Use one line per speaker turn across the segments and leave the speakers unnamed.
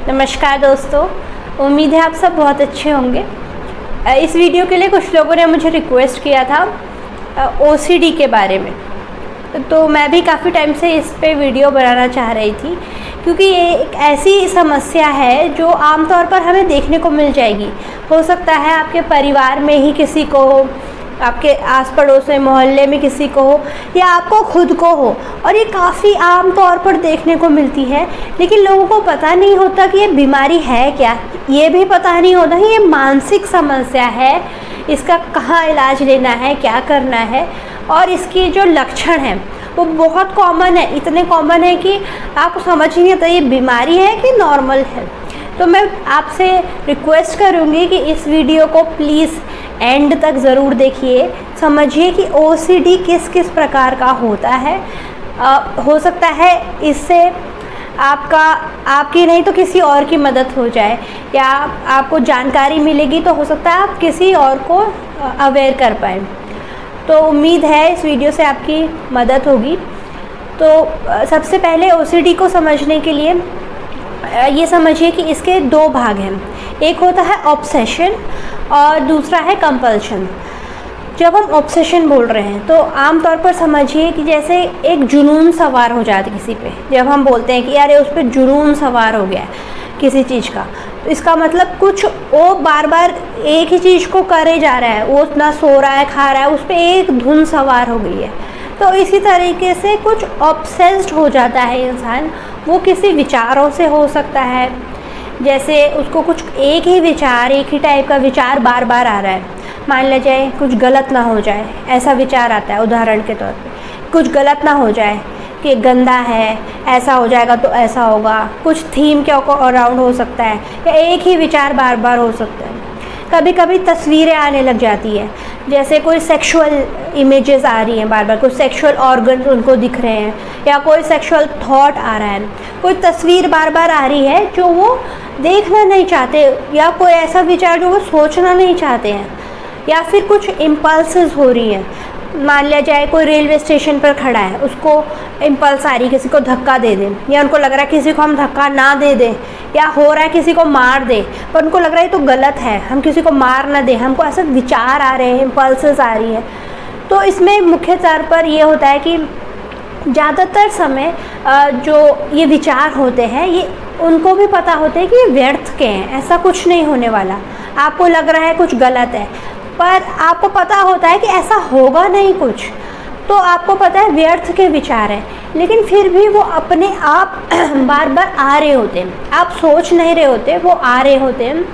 नमस्कार दोस्तों, उम्मीद है आप सब बहुत अच्छे होंगे। इस वीडियो के लिए कुछ लोगों ने मुझे रिक्वेस्ट किया था ओसीडी के बारे में, तो मैं भी काफ़ी टाइम से इस पे वीडियो बनाना चाह रही थी, क्योंकि ये एक ऐसी समस्या है जो आमतौर पर हमें देखने को मिल जाएगी। हो सकता है आपके परिवार में ही किसी को हो, आपके आस पड़ोस में मोहल्ले में किसी को हो, या आपको खुद को हो, और ये काफ़ी आम तौर पर देखने को मिलती है। लेकिन लोगों को पता नहीं होता कि ये बीमारी है क्या, ये भी पता नहीं होता कि ये मानसिक समस्या है, इसका कहाँ इलाज लेना है, क्या करना है, और इसकी जो लक्षण हैं वो बहुत कॉमन है। इतने कॉमन है कि आपको समझ ही नहीं आता ये बीमारी है कि नॉर्मल है। तो मैं आपसे रिक्वेस्ट करूँगी कि इस वीडियो को प्लीज़ एंड तक ज़रूर देखिए, समझिए कि ओसीडी किस किस प्रकार का होता है। हो सकता है इससे आपकी नहीं तो किसी और की मदद हो जाए, या आपको जानकारी मिलेगी तो हो सकता है आप किसी और को अवेयर कर पाएँ। तो उम्मीद है इस वीडियो से आपकी मदद होगी। तो सबसे पहले ओसीडी को समझने के लिए ये समझिए कि इसके दो भाग हैं। एक होता है ऑब्सेशन और दूसरा है कंपल्शन। जब हम ऑब्सेशन बोल रहे हैं तो आम तौर पर समझिए कि जैसे एक जुनून सवार हो जाता है किसी पे। जब हम बोलते हैं कि यार उस पर जुनून सवार हो गया है किसी चीज़ का, तो इसका मतलब कुछ वो बार बार एक ही चीज़ को करे जा रहा है, वो ना सो रहा है खा रहा है, उस पर एक धुन सवार हो गई है। तो इसी तरीके से कुछ ऑब्सेस्ड हो जाता है इंसान। वो किसी विचारों से हो सकता है, जैसे उसको कुछ एक ही विचार, एक ही टाइप का विचार बार बार आ रहा है। मान लिया जाए कुछ गलत ना हो जाए, ऐसा विचार आता है। उदाहरण के तौर पे कुछ गलत ना हो जाए, कि गंदा है, ऐसा हो जाएगा तो ऐसा होगा। कुछ थीम के अराउंड हो सकता है, या एक ही विचार बार बार हो सकता है। कभी कभी तस्वीरें आने लग जाती है, जैसे कोई सेक्सुअल इमेजेस आ रही हैं बार बार, कोई सेक्सुअल ऑर्गन उनको दिख रहे हैं, या कोई सेक्सुअल थॉट आ रहा है, कोई तस्वीर बार बार आ रही है जो वो देखना नहीं चाहते, या कोई ऐसा विचार जो वो सोचना नहीं चाहते हैं, या फिर कुछ इम्पल्सेस हो रही हैं। मान लिया जाए कोई रेलवे स्टेशन पर खड़ा है, उसको इम्पल्स आ रही किसी को धक्का दे दें, या उनको लग रहा है किसी को हम धक्का ना दे दें, या हो रहा है किसी को मार दें, पर उनको लग रहा है तो गलत है, हम किसी को मार ना दें। हमको ऐसे विचार आ रहे हैं, इम्पल्सेस आ रही हैं। तो इसमें मुख्य तौर पर ये होता है कि ज़्यादातर समय जो ये विचार होते हैं, ये उनको भी पता होता है कि ये व्यर्थ के हैं, ऐसा कुछ नहीं होने वाला। आपको लग रहा है कुछ गलत है, पर आपको पता होता है कि ऐसा होगा नहीं कुछ, तो आपको पता है व्यर्थ के विचार हैं, लेकिन फिर भी वो अपने आप बार बार आ रहे होते हैं। आप सोच नहीं रहे होते, वो आ रहे होते हैं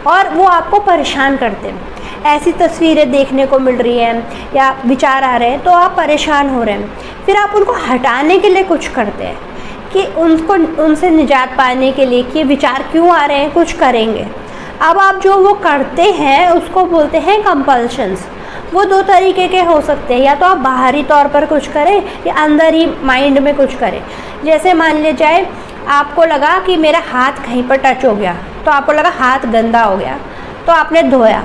और वो आपको परेशान करते हैं। ऐसी तस्वीरें देखने को मिल रही हैं या विचार आ रहे हैं तो आप परेशान हो रहे हैं, फिर आप उनको हटाने के लिए कुछ करते हैं कि उनसे निजात पाने के लिए कि विचार क्यों आ रहे हैं, कुछ करेंगे। अब आप जो वो करते हैं उसको बोलते हैं कंपल्शंस। वो दो तरीके के हो सकते हैं, या तो आप बाहरी तौर पर कुछ करें या अंदर ही माइंड में कुछ करें। जैसे मान लिया जाए आपको लगा कि मेरा हाथ कहीं पर टच हो गया, तो आपको लगा हाथ गंदा हो गया, तो आपने धोया।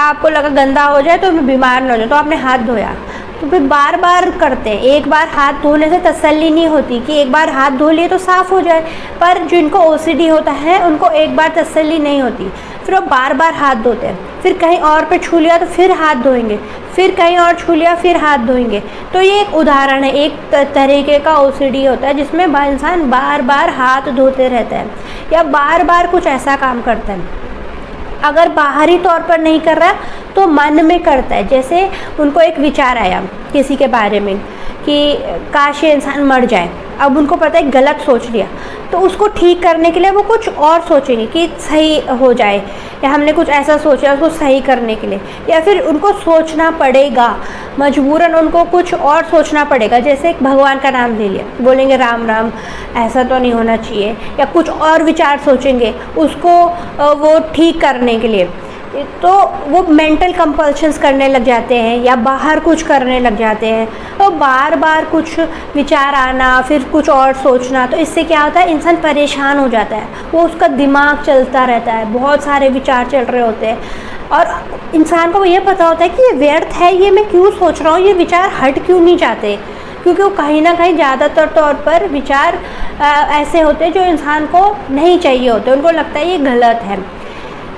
आपको लगा गंदा हो जाए तो मैं बीमार ना हो जाए, तो आपने हाथ धोया। तो फिर बार बार करते हैं। एक बार हाथ धोने से तसल्ली नहीं होती कि एक बार हाथ धो लिए तो साफ़ हो जाए, पर जिनको ओसीडी होता है उनको एक बार तसल्ली नहीं होती, फिर वो बार बार हाथ धोते हैं। फिर कहीं और पे छू लिया तो फिर हाथ धोएंगे, फिर कहीं और छू लिया फिर हाथ धोएंगे। तो ये एक उदाहरण है, एक तरीके का ओसीडी होता है जिसमें इंसान बार बार हाथ धोते रहता है या बार बार कुछ ऐसा काम करता है। अगर बाहरी तौर पर नहीं कर रहा तो मन में करता है। जैसे उनको एक विचार आया किसी के बारे में कि काश ये इंसान मर जाए, अब उनको पता है गलत सोच लिया, तो उसको ठीक करने के लिए वो कुछ और सोचेंगे कि सही हो जाए, या हमने कुछ ऐसा सोचा उसको सही करने के लिए, या फिर उनको सोचना पड़ेगा, मजबूरन उनको कुछ और सोचना पड़ेगा। जैसे एक भगवान का नाम ले लिया, बोलेंगे राम राम, ऐसा तो नहीं होना चाहिए, या कुछ और विचार सोचेंगे उसको वो ठीक करने के लिए। तो वो मेंटल कंपल्शंस करने लग जाते हैं या बाहर कुछ करने लग जाते हैं, तो बार बार कुछ विचार आना, फिर कुछ और सोचना। तो इससे क्या होता है, इंसान परेशान हो जाता है, वो उसका दिमाग चलता रहता है, बहुत सारे विचार चल रहे होते हैं, और इंसान को ये पता होता है कि ये व्यर्थ है, ये मैं क्यों सोच रहा हूँ, ये विचार हट क्यों नहीं जाते, क्योंकि वो कहीं ना कहीं ज़्यादातर तौर पर विचार ऐसे होते हैं जो इंसान को नहीं चाहिए होते, उनको लगता है ये गलत है।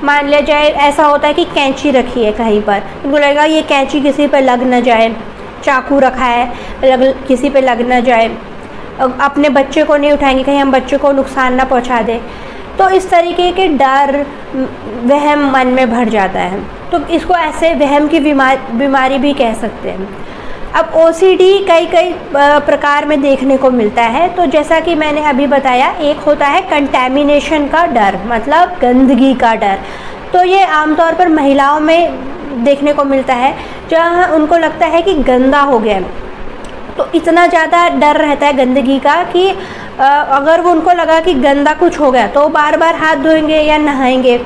मान लिया जाए ऐसा होता है कि कैंची रखी है कहीं पर, उनको लगेगा ये कैंची किसी पर लग न जाए, चाकू रखा है किसी पे लग न जाए, अपने बच्चे को नहीं उठाएंगे कहीं हम बच्चे को नुकसान ना पहुंचा दें। तो इस तरीके के डर वहम मन में भर जाता है, तो इसको ऐसे वहम की बीमारी भी कह सकते हैं। अब OCD कई प्रकार में देखने को मिलता है। तो जैसा कि मैंने अभी बताया, एक होता है कंटैमिनेशन का डर, मतलब गंदगी का डर। तो ये आमतौर पर महिलाओं में देखने को मिलता है, जहाँ उनको लगता है कि गंदा हो गया है, तो इतना ज़्यादा डर रहता है गंदगी का कि अगर वो उनको लगा कि गंदा कुछ हो गया तो बार बार हाथ धोएंगे या नहाएंगे।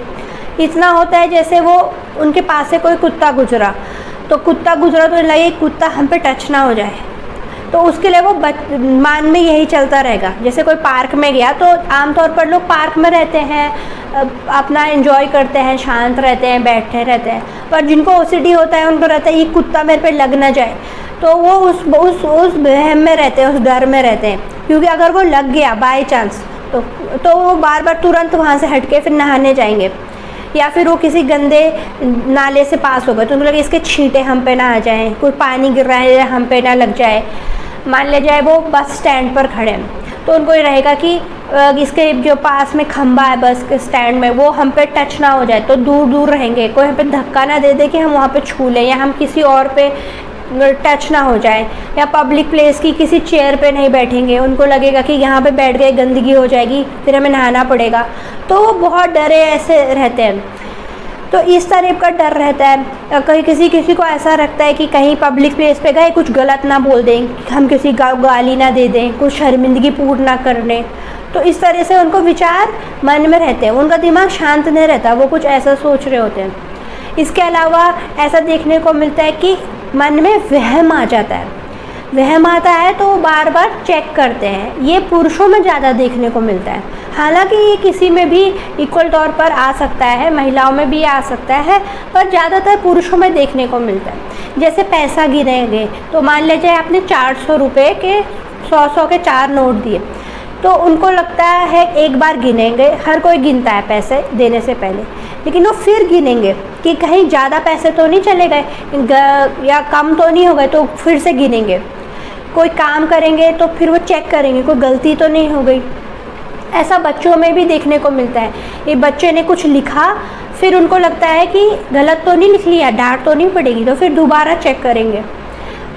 इतना होता है जैसे वो उनके पास से कोई कुत्ता गुजरा तो लगे कुत्ता हम पे टच ना हो जाए, तो उसके लिए वो मान में यही चलता रहेगा। जैसे कोई पार्क में गया तो आमतौर पर लोग पार्क में रहते हैं, अपना एंजॉय करते हैं, शांत रहते हैं, बैठे रहते हैं, पर जिनको OCD होता है उनको रहता है ये कुत्ता मेरे पे लग ना जाए, तो वो उस वहम में रहते हैं, उस डर में रहते हैं, क्योंकि अगर वो लग गया बाय चांस तो वो बार बार तुरंत वहाँ से हटके फिर नहाने जाएंगे, या फिर वो किसी गंदे नाले से पास हो गए तो उनको लगे इसके छींटे हम पे ना आ जाएं, कोई पानी गिर रहा है हम पे ना लग जाए। मान लिया जाए वो बस स्टैंड पर खड़े हैं तो उनको ये रहेगा कि इसके जो पास में खंबा है बस के स्टैंड में वो हम पे टच ना हो जाए, तो दूर दूर रहेंगे, कोई हम पे धक्का ना दे दे कि हम वहाँ पे छू लें या हम किसी और पे टच ना हो जाए, या पब्लिक प्लेस की किसी चेयर पे नहीं बैठेंगे, उनको लगेगा कि यहाँ पे बैठ गए गंदगी हो जाएगी फिर हमें नहाना पड़ेगा, तो वो बहुत डरे ऐसे रहते हैं। तो इस तरह का डर रहता है। कहीं किसी को ऐसा रखता है कि कहीं पब्लिक प्लेस पे गए कुछ गलत ना बोल दें, हम किसी गाली ना दे दें, कुछ शर्मिंदगी पूर्ण ना करने, तो इस तरह से उनको विचार मन में रहते हैं, उनका दिमाग शांत नहीं रहता, वो कुछ ऐसा सोच रहे होते हैं। इसके अलावा ऐसा देखने को मिलता है कि मन में वहम आ जाता है, वहम आता है तो वो बार बार चेक करते हैं। ये पुरुषों में ज़्यादा देखने को मिलता है, हालांकि ये किसी में भी इक्वल तौर पर आ सकता है, महिलाओं में भी आ सकता है, पर ज़्यादातर पुरुषों में देखने को मिलता है। जैसे पैसा गिनेंगे तो मान लीजिए आपने 400 रुपये के 100 के 4 नोट दिए, तो उनको लगता है एक बार गिनेंगे, हर कोई गिनता है पैसे देने से पहले, लेकिन वो फिर गिनेंगे कि कहीं ज़्यादा पैसे तो नहीं चले गए या कम तो नहीं हो गए, तो फिर से गिनेंगे। कोई काम करेंगे तो फिर वो चेक करेंगे कोई गलती तो नहीं हो गई। ऐसा बच्चों में भी देखने को मिलता है, ये बच्चे ने कुछ लिखा फिर उनको लगता है कि गलत तो नहीं लिख लिया, डांट तो नहीं पड़ेगी, तो फिर दोबारा चेक करेंगे।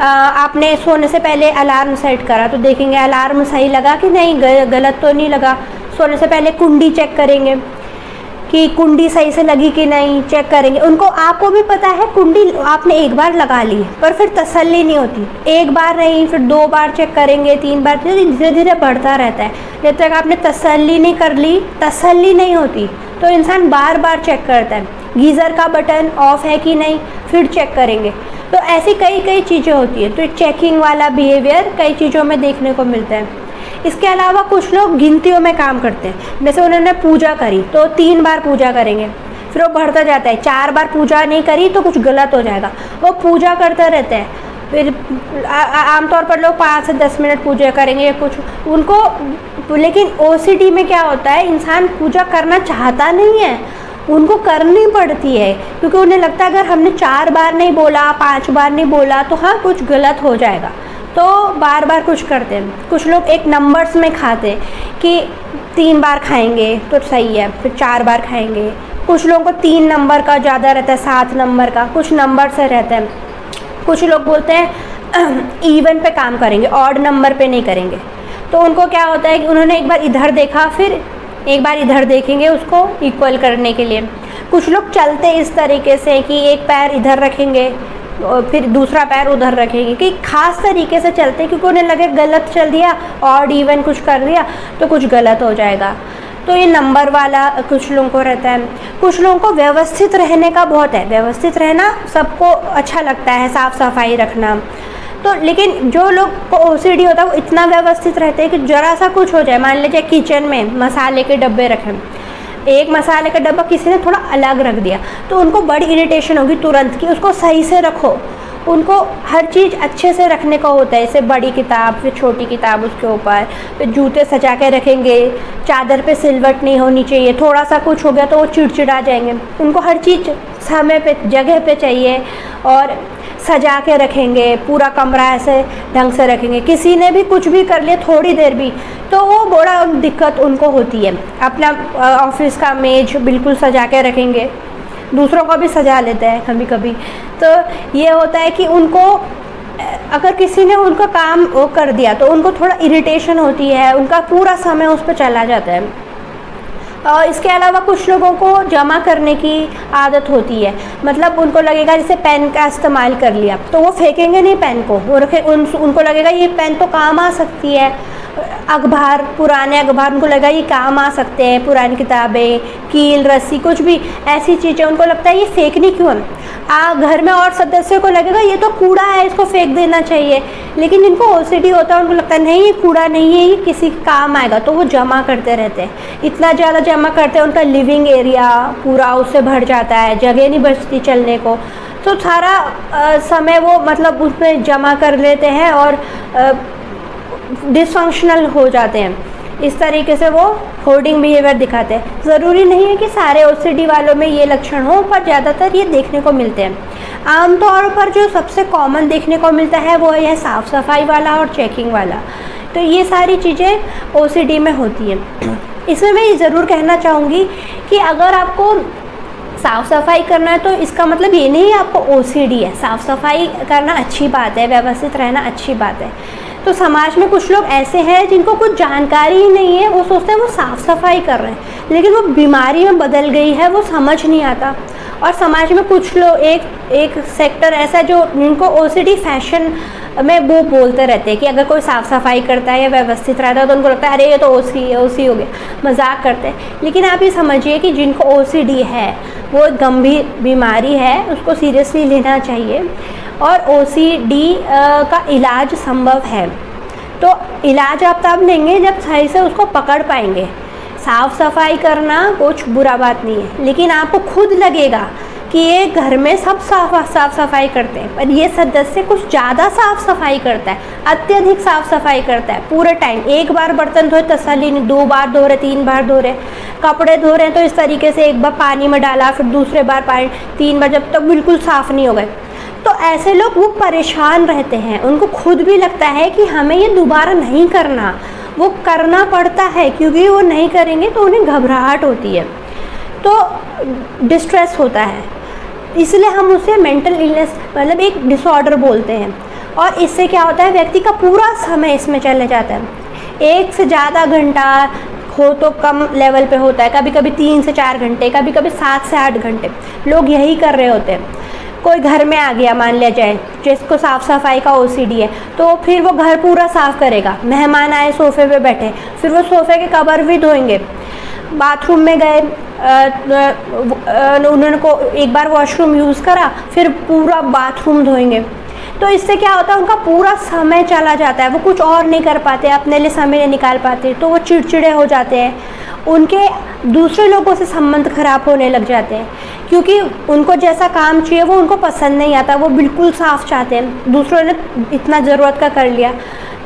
आपने सोने से पहले अलार्म सेट करा तो देखेंगे अलार्म सही लगा कि नहीं, गलत तो नहीं लगा। सोने से पहले कुंडी चेक करेंगे कि कुंडी सही से लगी कि नहीं, चेक करेंगे। उनको आपको भी पता है कुंडी आपने एक बार लगा ली पर फिर तसल्ली नहीं होती, एक बार नहीं फिर 2 बार चेक करेंगे, 3 बार, धीरे धीरे बढ़ता रहता है। जब तक आपने तसल्ली नहीं कर ली, तसल्ली नहीं होती, तो इंसान बार बार चेक करता है। गीज़र का बटन ऑफ है कि नहीं, फिर चेक करेंगे। तो ऐसी कई चीज़ें होती है, तो चेकिंग वाला बिहेवियर कई चीज़ों में देखने को मिलता है। इसके अलावा कुछ लोग गिनतियों में काम करते हैं, जैसे उन्होंने पूजा करी तो 3 बार पूजा करेंगे, फिर वो बढ़ता जाता है, 4 बार पूजा नहीं करी तो कुछ गलत हो जाएगा, वो पूजा करते रहते हैं। फिर आमतौर पर लोग 5 से 10 मिनट पूजा करेंगे कुछ उनको, लेकिन OCD में क्या होता है, इंसान पूजा करना चाहता नहीं है, उनको करनी पड़ती है, क्योंकि उन्हें लगता है अगर हमने 4 बार नहीं बोला, 5 बार नहीं बोला तो हाँ कुछ गलत हो जाएगा, तो बार बार कुछ करते हैं। कुछ लोग एक नंबर्स में खाते हैं कि 3 बार खाएंगे तो सही है, फिर 4 बार खाएंगे। कुछ लोगों को 3 नंबर का ज़्यादा रहता है, 7 नंबर का, कुछ नंबर से रहता है। कुछ लोग बोलते हैं इवन पे काम करेंगे, ऑड नंबर पे नहीं करेंगे, तो उनको क्या होता है कि उन्होंने एक बार इधर देखा फिर एक बार इधर देखेंगे उसको इक्वल करने के लिए। कुछ लोग चलते इस तरीके से कि एक पैर इधर रखेंगे और फिर दूसरा पैर उधर रखेंगे, कि खास तरीके से चलते, क्योंकि उन्हें लगे गलत चल दिया, ऑड इवन कुछ कर दिया तो कुछ गलत हो जाएगा। तो ये नंबर वाला कुछ लोगों को रहता है। कुछ लोगों को व्यवस्थित रहने का बहुत है, व्यवस्थित रहना सबको अच्छा लगता है, साफ़ सफाई रखना। तो लेकिन जो लोग को OCD होता है वो इतना व्यवस्थित रहते हैं कि ज़रा सा कुछ हो जाए, मान लीजिए किचन में मसाले के डब्बे रखें, एक मसाले का डब्बा किसी ने थोड़ा अलग रख दिया तो उनको बड़ी इरिटेशन होगी तुरंत कि उसको सही से रखो, उनको हर चीज़ अच्छे से रखने का होता है, जैसे बड़ी किताब फिर छोटी किताब उसके ऊपर, फिर जूते सजा के रखेंगे, चादर पे सिलवट नहीं होनी चाहिए, थोड़ा सा कुछ हो गया तो वो चिड़चिड़ा जाएंगे। उनको हर चीज़ समय पे जगह पे चाहिए और सजा के रखेंगे, पूरा कमरा ऐसे ढंग से रखेंगे। किसी ने भी कुछ भी कर लिया थोड़ी देर भी तो वो बड़ा दिक्कत उनको होती है। अपना ऑफिस का मेज बिल्कुल सजा के रखेंगे, दूसरों को भी सजा लेते हैं कभी कभी। तो ये होता है कि उनको अगर किसी ने उनका काम वो कर दिया तो उनको थोड़ा इरिटेशन होती है, उनका पूरा समय उस पर चला जाता है। और इसके अलावा कुछ लोगों को जमा करने की आदत होती है, मतलब उनको लगेगा जैसे पेन का इस्तेमाल कर लिया तो वो फेंकेंगे नहीं पेन को, वो रखे उनको लगेगा ये पेन तो काम आ सकती है। अखबार, पुराने अखबार उनको लगा ये काम आ सकते हैं, पुरानी किताबें, कील, रस्सी, कुछ भी ऐसी चीज़ें उनको लगता है ये फेंकनी क्यों है। घर में और सदस्यों को लगेगा ये तो कूड़ा है, इसको फेंक देना चाहिए। लेकिन जिनको ओसीडी होता है उनको लगता है नहीं ये कूड़ा नहीं है, ये किसी काम आएगा, तो वो जमा करते रहते हैं। इतना ज़्यादा जमा करते हैं उनका लिविंग एरिया पूरा उससे भर जाता है, जगह नहीं बचती चलने को। तो सारा समय वो मतलब उसमें जमा कर लेते हैं और डिसफंक्शनल हो जाते हैं। इस तरीके से वो होर्डिंग बिहेवियर दिखाते हैं। ज़रूरी नहीं है कि सारे ओसीडी वालों में ये लक्षण हो, पर ज़्यादातर ये देखने को मिलते हैं। आमतौर पर जो सबसे कॉमन देखने को मिलता है वो है साफ़ सफाई वाला और चेकिंग वाला। तो ये सारी चीज़ें ओसीडी में होती हैं। इसमें मैं ये ज़रूर कहना चाहूँगी कि अगर आपको साफ़ सफाई करना है तो इसका मतलब ये नहीं है आपको ओसीडी है। साफ़ सफाई करना अच्छी बात है, व्यवस्थित रहना अच्छी बात है। तो समाज में कुछ लोग ऐसे हैं जिनको कुछ जानकारी ही नहीं है, वो सोचते हैं वो साफ़ सफाई कर रहे हैं लेकिन वो बीमारी में बदल गई है, वो समझ नहीं आता। और समाज में कुछ लोग एक सेक्टर ऐसा है जो जिनको ओसीडी फैशन में वो बोलते रहते हैं कि अगर कोई साफ़ सफाई करता है या व्यवस्थित रहता है तो उनको लगता है अरे ये तो ओसी हो गया, मजाक करते हैं। लेकिन आप ये समझिए कि जिनको ओसीडी है वो गंभीर बीमारी है, उसको सीरियसली लेना चाहिए और ओसीडी का इलाज संभव है। तो इलाज आप तब लेंगे जब सही से उसको पकड़ पाएंगे। साफ़ सफाई करना कुछ बुरा बात नहीं है, लेकिन आपको खुद लगेगा कि ये घर में सब साफ़ सफाई करते हैं पर ये सदस्य कुछ ज़्यादा साफ़ सफाई करता है, अत्यधिक साफ़ सफाई करता है पूरे टाइम। एक बार बर्तन धोए तसल्ली नहीं, 2 बार धो रहे, 3 बार धो रहे, कपड़े धो रहे हैं तो इस तरीके से एक बार पानी में डाला फिर दूसरे बार पानी, 3 बार, जब तक बिल्कुल साफ़ नहीं हो गए। तो ऐसे लोग वो परेशान रहते हैं, उनको खुद भी लगता है कि हमें ये दोबारा नहीं करना, वो करना पड़ता है क्योंकि वो नहीं करेंगे तो उन्हें घबराहट होती है, तो डिस्ट्रेस होता है। इसलिए हम उसे मेंटल इलनेस मतलब एक डिसऑर्डर बोलते हैं। और इससे क्या होता है, व्यक्ति का पूरा समय इसमें चले जाता है। 1 से ज़्यादा घंटा हो तो कम लेवल पे होता है, कभी कभी 3 से 4 घंटे, कभी कभी 7 से 8 घंटे लोग यही कर रहे होते हैं। कोई घर में आ गया मान लिया जाए जिसको साफ़ सफाई का ओसीडी है तो फिर वो घर पूरा साफ़ करेगा। मेहमान आए सोफ़े पे बैठे, फिर वो सोफ़े के कवर भी धोएंगे। बाथरूम में गए, उन्होंने को एक बार वॉशरूम यूज़ करा, फिर पूरा बाथरूम धोएंगे। तो इससे क्या होता है, उनका पूरा समय चला जाता है, वो कुछ और नहीं कर पाते, अपने लिए समय नहीं निकाल पाते, तो वो चिड़चिड़े हो जाते हैं। उनके दूसरे लोगों से संबंध खराब होने लग जाते हैं क्योंकि उनको जैसा काम चाहिए वो उनको पसंद नहीं आता, वो बिल्कुल साफ़ चाहते हैं, दूसरों ने इतना ज़रूरत का कर लिया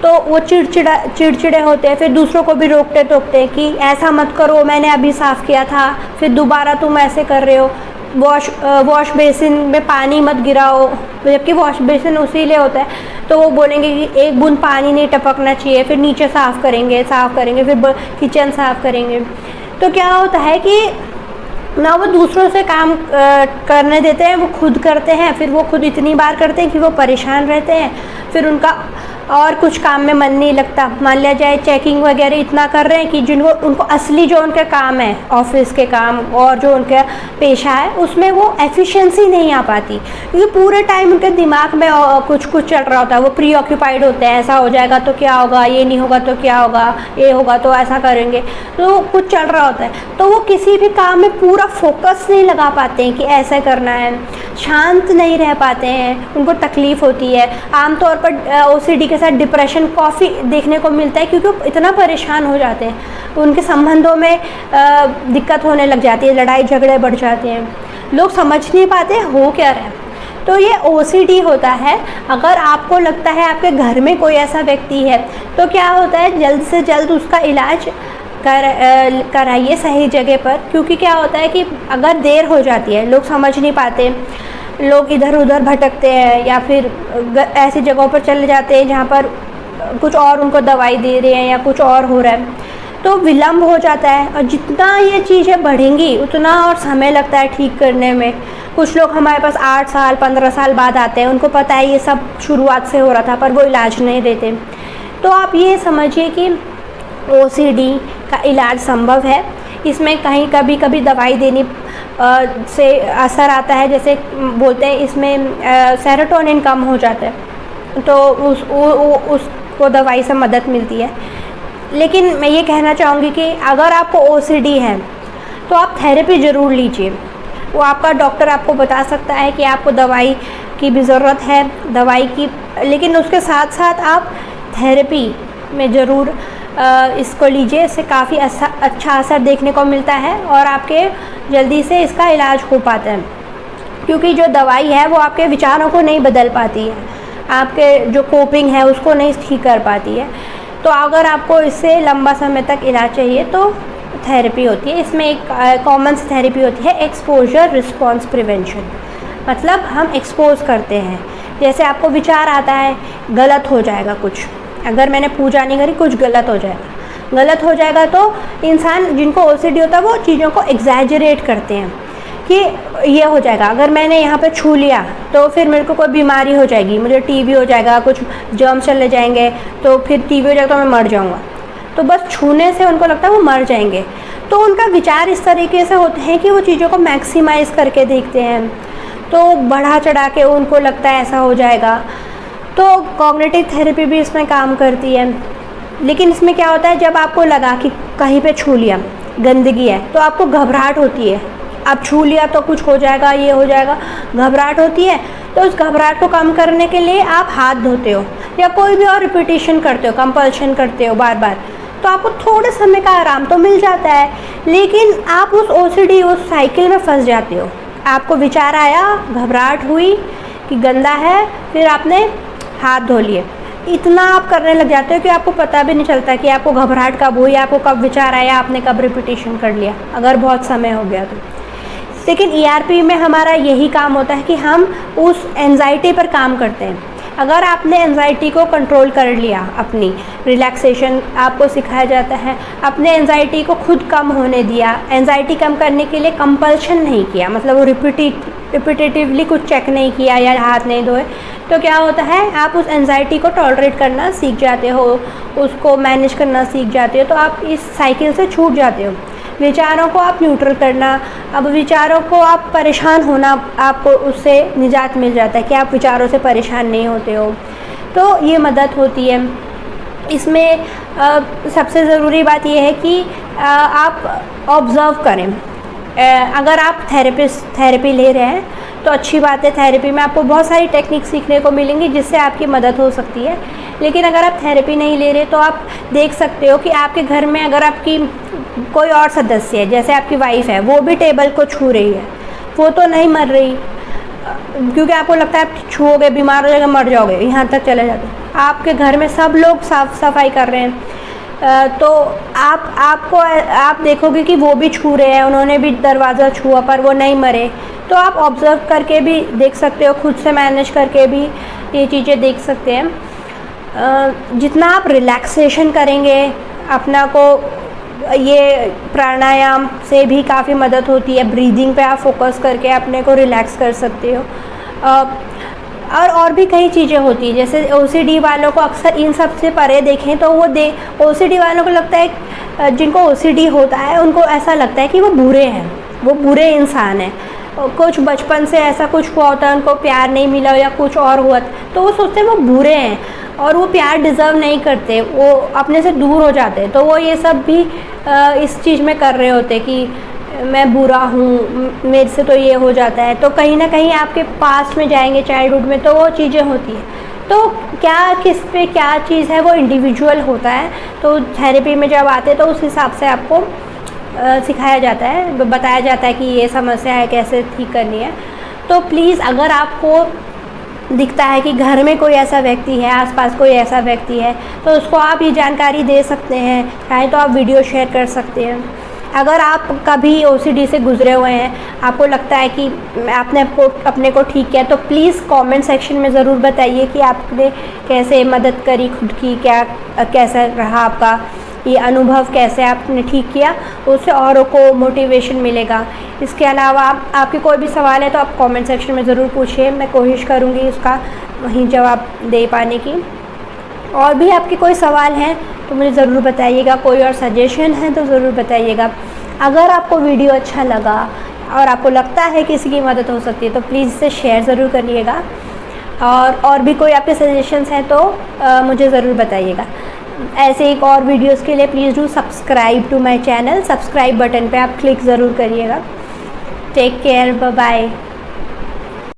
तो वो चिड़चिड़े होते हैं। फिर दूसरों को भी रोकते टोकते हैं कि ऐसा मत करो, मैंने अभी साफ़ किया था, फिर दोबारा तुम ऐसे कर रहे हो। वॉश बेसिन में पानी मत गिराओ, जबकि वॉश बेसिन उसी लिए होता है, तो वो बोलेंगे कि एक बूंद पानी नहीं टपकना चाहिए, फिर नीचे साफ़ करेंगे, फिर किचन साफ़ करेंगे। तो क्या होता है कि ना वो दूसरों से काम करने देते हैं, वो खुद करते हैं, फिर वो खुद इतनी बार करते हैं कि वो परेशान रहते हैं, फिर उनका और कुछ काम में मन नहीं लगता। मान लिया जाए चेकिंग वगैरह इतना कर रहे हैं कि जिनको उनको असली जो उनका काम है, ऑफिस के काम और जो उनका पेशा है, उसमें वो एफिशिएंसी नहीं आ पाती क्योंकि पूरे टाइम उनके दिमाग में कुछ चल रहा होता है, वो प्री ऑक्यूपाइड होते हैं। ऐसा हो जाएगा तो क्या होगा, ये नहीं होगा तो क्या होगा, ये होगा तो ऐसा करेंगे, तो कुछ चल रहा होता है, तो वो किसी भी काम में पूरा फोकस नहीं लगा पाते हैं कि ऐसा करना है, शांत नहीं रह पाते हैं, उनको तकलीफ़ होती है। आमतौर पर ओसीडी के साथ डिप्रेशन काफ़ी देखने को मिलता है क्योंकि वो इतना परेशान हो जाते हैं, उनके संबंधों में दिक्कत होने लग जाती है, लड़ाई झगड़े बढ़ जाते हैं, लोग समझ नहीं पाते हो क्या रहा है। तो ये OCD होता है। अगर आपको लगता है आपके घर में कोई ऐसा व्यक्ति है तो क्या होता है, जल्द से जल्द उसका इलाज कराइए सही जगह पर, क्योंकि क्या होता है कि अगर देर हो जाती है, लोग समझ नहीं पाते, लोग इधर उधर भटकते हैं या फिर ऐसी जगहों पर चले जाते हैं जहाँ पर कुछ और उनको दवाई दे रहे हैं या कुछ और हो रहा है, तो विलम्ब हो जाता है। और जितना ये चीज़ें बढ़ेंगी उतना और समय लगता है ठीक करने में। कुछ लोग हमारे पास 8 साल 15 साल बाद आते हैं, उनको पता है ये सब शुरुआत से हो रहा था पर वो इलाज नहीं देते। तो आप ये समझिए कि OCD का इलाज संभव है। इसमें कहीं कभी कभी दवाई देने से असर आता है, जैसे बोलते हैं इसमें सेरोटोनिन कम हो जाता है, तो उसको दवाई से मदद मिलती है। लेकिन मैं ये कहना चाहूँगी कि अगर आपको OCD है तो आप थेरेपी ज़रूर लीजिए। वो आपका डॉक्टर आपको बता सकता है कि आपको दवाई की भी ज़रूरत है, दवाई की, लेकिन उसके साथ साथ आप थेरेपी में ज़रूर इसको लीजिए। इससे काफ़ी अच्छा असर देखने को मिलता है और आपके जल्दी से इसका इलाज हो पाता है, क्योंकि जो दवाई है वो आपके विचारों को नहीं बदल पाती है, आपके जो कोपिंग है उसको नहीं ठीक कर पाती है। तो अगर आपको इससे लंबा समय तक इलाज चाहिए तो थेरेपी होती है। इसमें एक कॉमन सी थेरेपी होती है एक्सपोजर रिस्पॉन्स प्रिवेंशन, मतलब हम एक्सपोज करते हैं। जैसे आपको विचार आता है गलत हो जाएगा कुछ, अगर मैंने पूजा नहीं करी कुछ गलत हो जाएगा, तो इंसान जिनको OCD होता है वो चीज़ों को एग्जैजरेट करते हैं कि ये हो जाएगा, अगर मैंने यहाँ पे छू लिया तो फिर मेरे को कोई बीमारी हो जाएगी, मुझे TB हो जाएगा, कुछ जर्म्स चले जाएंगे, तो फिर TB हो जाएगा तो मैं मर जाऊँगा। तो बस छूने से उनको लगता है वो मर जाएंगे। तो उनका विचार इस तरीके से होते हैं कि वो चीज़ों को मैक्सिमाइज़ करके देखते हैं, तो बढ़ा चढ़ा के उनको लगता है ऐसा हो जाएगा। तो कॉग्निटिव थेरेपी भी इसमें काम करती है। लेकिन इसमें क्या होता है, जब आपको लगा कि कहीं पे छू लिया गंदगी है तो आपको घबराहट होती है, आप छू लिया तो कुछ हो जाएगा, ये हो जाएगा, घबराहट होती है। तो उस घबराहट को कम करने के लिए आप हाथ धोते हो या कोई भी और रिपीटिशन करते हो, कंपल्शन करते हो बार बार, तो आपको थोड़े समय का आराम तो मिल जाता है। लेकिन आप उस OCD उस साइकिल में फंस जाते हो। आपको विचार आया, घबराहट हुई कि गंदा है, फिर आपने हाथ धो लिए, इतना आप करने लग जाते हो कि आपको पता भी नहीं चलता कि आपको घबराहट कब हुई, आपको कब विचार आया, आपने कब रिपीटिशन कर लिया, अगर बहुत समय हो गया तो। लेकिन ERP में हमारा यही काम होता है कि हम उस एंजाइटी पर काम करते हैं। अगर आपने एंजाइटी को कंट्रोल कर लिया, अपनी रिलैक्सेशन आपको सिखाया जाता है, अपने एंजाइटी को खुद कम होने दिया, एंजाइटी कम करने के लिए कंपल्शन नहीं किया, मतलब वो रिपीटेटिवली कुछ चेक नहीं किया या हाथ नहीं धोए, तो क्या होता है आप उस एंजाइटी को टॉलरेट करना सीख जाते हो, उसको मैनेज करना सीख जाते हो, तो आप इस साइकिल से छूट जाते हो। विचारों को आप न्यूट्रल करना, अब विचारों को आप परेशान होना, आपको उससे निजात मिल जाता है कि आप विचारों से परेशान नहीं होते हो, तो ये मदद होती है। इसमें सबसे ज़रूरी बात यह है कि आप ऑब्ज़र्व करें। अगर आप थेरेपी ले रहे हैं तो अच्छी बात है, थेरेपी में आपको बहुत सारी टेक्निक सीखने को मिलेंगी जिससे आपकी मदद हो सकती है। लेकिन अगर आप थेरेपी नहीं ले रहे तो आप देख सकते हो कि आपके घर में अगर आपकी कोई और सदस्य है, जैसे आपकी वाइफ है, वो भी टेबल को छू रही है, वो तो नहीं मर रही, क्योंकि आपको लगता है आप छूओगे बीमार हो जाएगा, मर जाओगे, यहाँ तक चले जाते। आपके घर में सब लोग साफ सफाई कर रहे हैं, तो आप देखोगे कि वो भी छू रहे हैं, उन्होंने भी दरवाज़ा छुआ पर वो नहीं मरे। तो आप ऑब्ज़र्व करके भी देख सकते हो, खुद से मैनेज करके भी ये चीज़ें देख सकते हैं। जितना आप रिलैक्सेशन करेंगे अपना को, ये प्राणायाम से भी काफ़ी मदद होती है। ब्रीदिंग पे आप फोकस करके अपने को रिलैक्स कर सकते हो। और भी कई चीज़ें होती हैं, जैसे OCD वालों को अक्सर इन सब से परे देखें तो वो OCD वालों को लगता है, जिनको OCD होता है उनको ऐसा लगता है कि वो बुरे हैं, वो बुरे इंसान हैं। कुछ बचपन से ऐसा कुछ हुआ होता है, उनको प्यार नहीं मिला या कुछ और हुआ, तो वो सोचते हैं वो बुरे हैं और वो प्यार डिज़र्व नहीं करते, वो अपने से दूर हो जाते हैं। तो वो ये सब भी इस चीज़ में कर रहे होते कि मैं बुरा हूँ, मेरे से तो ये हो जाता है। तो कहीं ना कहीं आपके पास में जाएंगे चाइल्डहुड में तो वो चीज़ें होती हैं। तो क्या किस पे क्या चीज़ है वो इंडिविजुअल होता है। तो थेरेपी में जब आते तो उस हिसाब से आपको सिखाया जाता है, बताया जाता है कि ये समस्या है, कैसे ठीक करनी है। तो प्लीज़ अगर आपको दिखता है कि घर में कोई ऐसा व्यक्ति है, आसपास कोई ऐसा व्यक्ति है, तो उसको आप ये जानकारी दे सकते हैं, चाहे तो आप वीडियो शेयर कर सकते हैं। अगर आप कभी ओसीडी से गुजरे हुए हैं, आपको लगता है कि आपने अपने को ठीक किया, तो प्लीज़ कमेंट सेक्शन में ज़रूर बताइए कि आपने कैसे मदद करी खुद की, कैसा रहा आपका ये अनुभव, कैसे आपने ठीक किया, उससे औरों को मोटिवेशन मिलेगा। इसके अलावा आपके कोई भी सवाल है तो आप कमेंट सेक्शन में ज़रूर पूछिए, मैं कोशिश करूँगी उसका वहीं जवाब दे पाने की। और भी आपके कोई सवाल हैं तो मुझे ज़रूर बताइएगा, कोई और सजेशन है तो ज़रूर बताइएगा। अगर आपको वीडियो अच्छा लगा और आपको लगता है कि किसी की मदद हो सकती है तो प्लीज़ इसे शेयर ज़रूर करिएगा। और भी कोई आपके सजेशंस हैं तो मुझे ज़रूर बताइएगा। ऐसे एक और वीडियोस के लिए please do subscribe to my channel. Subscribe button पे आप क्लिक ज़रूर करिएगा। Take care, bye bye.